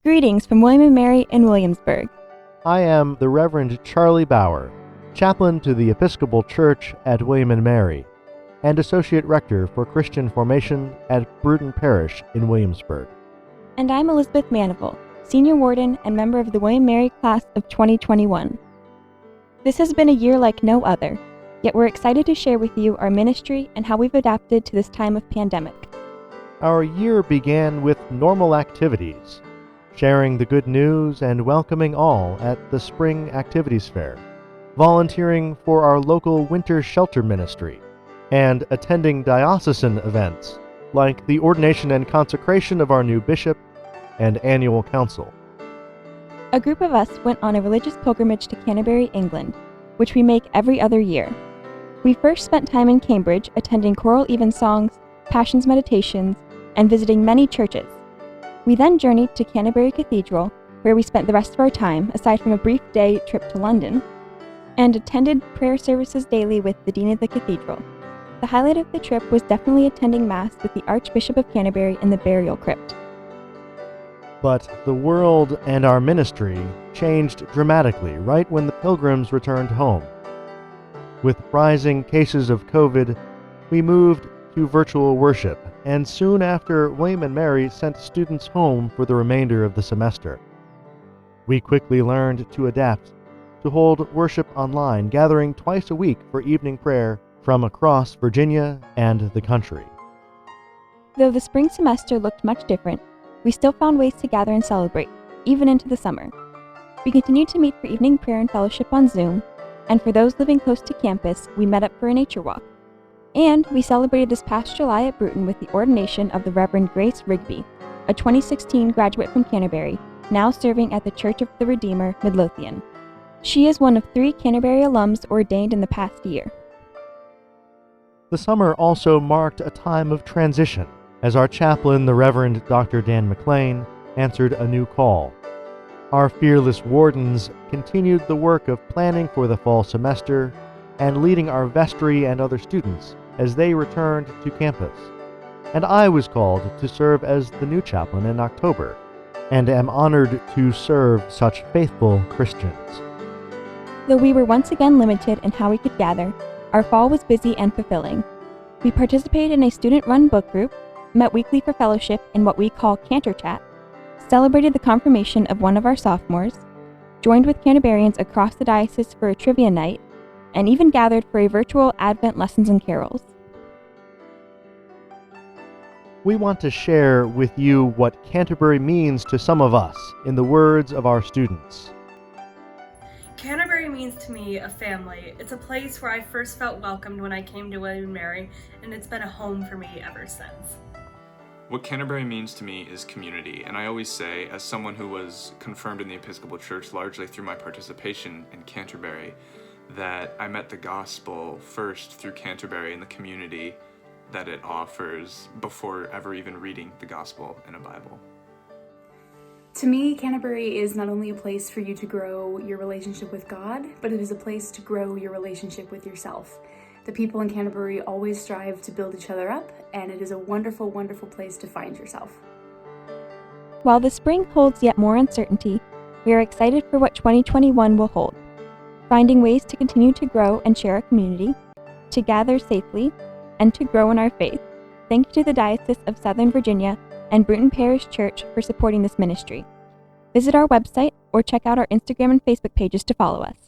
Greetings from William and Mary in Williamsburg. I am the Reverend Charlie Bauer, chaplain to the Episcopal Church at William and Mary, and Associate Rector for Christian Formation at Bruton Parish in Williamsburg. And I'm Elizabeth Manival, Senior Warden and member of the William and Mary class of 2021. This has been a year like no other, yet we're excited to share with you our ministry and how we've adapted to this time of pandemic. Our year began with normal activities, sharing the good news and welcoming all at the Spring Activities Fair, volunteering for our local winter shelter ministry, and attending diocesan events like the ordination and consecration of our new bishop and annual council. A group of us went on a religious pilgrimage to Canterbury, England, which we make every other year. We first spent time in Cambridge attending choral evensongs, passions meditations, and visiting many churches. We then journeyed to Canterbury Cathedral, where we spent the rest of our time, aside from a brief day trip to London, and attended prayer services daily with the Dean of the Cathedral. The highlight of the trip was definitely attending Mass with the Archbishop of Canterbury in the burial crypt. But the world and our ministry changed dramatically right when the pilgrims returned home. With rising cases of COVID, we moved to virtual worship, and soon after, William and Mary sent students home for the remainder of the semester. We quickly learned to adapt, to hold worship online, gathering twice a week for evening prayer from across Virginia and the country. Though the spring semester looked much different, we still found ways to gather and celebrate, even into the summer. We continued to meet for evening prayer and fellowship on Zoom, and for those living close to campus, we met up for a nature walk. And we celebrated this past July at Bruton with the ordination of the Reverend Grace Rigby, a 2016 graduate from Canterbury, now serving at the Church of the Redeemer, Midlothian. She is one of 3 Canterbury alums ordained in the past year. The summer also marked a time of transition, as our chaplain, the Reverend Dr. Dan McLean, answered a new call. Our fearless wardens continued the work of planning for the fall semester and leading our vestry and other students as they returned to campus. And I was called to serve as the new chaplain in October, and am honored to serve such faithful Christians. Though we were once again limited in how we could gather, our fall was busy and fulfilling. We participated in a student-run book group, met weekly for fellowship in what we call Canter Chat, celebrated the confirmation of one of our sophomores, joined with Canterburyans across the diocese for a trivia night, and even gathered for a virtual Advent lessons and carols. We want to share with you what Canterbury means to some of us in the words of our students. Canterbury means to me a family. It's a place where I first felt welcomed when I came to William and Mary, and it's been a home for me ever since. What Canterbury means to me is community, and I always say, as someone who was confirmed in the Episcopal Church largely through my participation in Canterbury, that I met the gospel first through Canterbury and the community that it offers before ever even reading the gospel in a Bible. To me, Canterbury is not only a place for you to grow your relationship with God, but it is a place to grow your relationship with yourself. The people in Canterbury always strive to build each other up, and it is a wonderful, wonderful place to find yourself. While the spring holds yet more uncertainty, we are excited for what 2021 will hold. Finding ways to continue to grow and share our community, to gather safely, and to grow in our faith. Thank you to the Diocese of Southern Virginia and Bruton Parish Church for supporting this ministry. Visit our website or check out our Instagram and Facebook pages to follow us.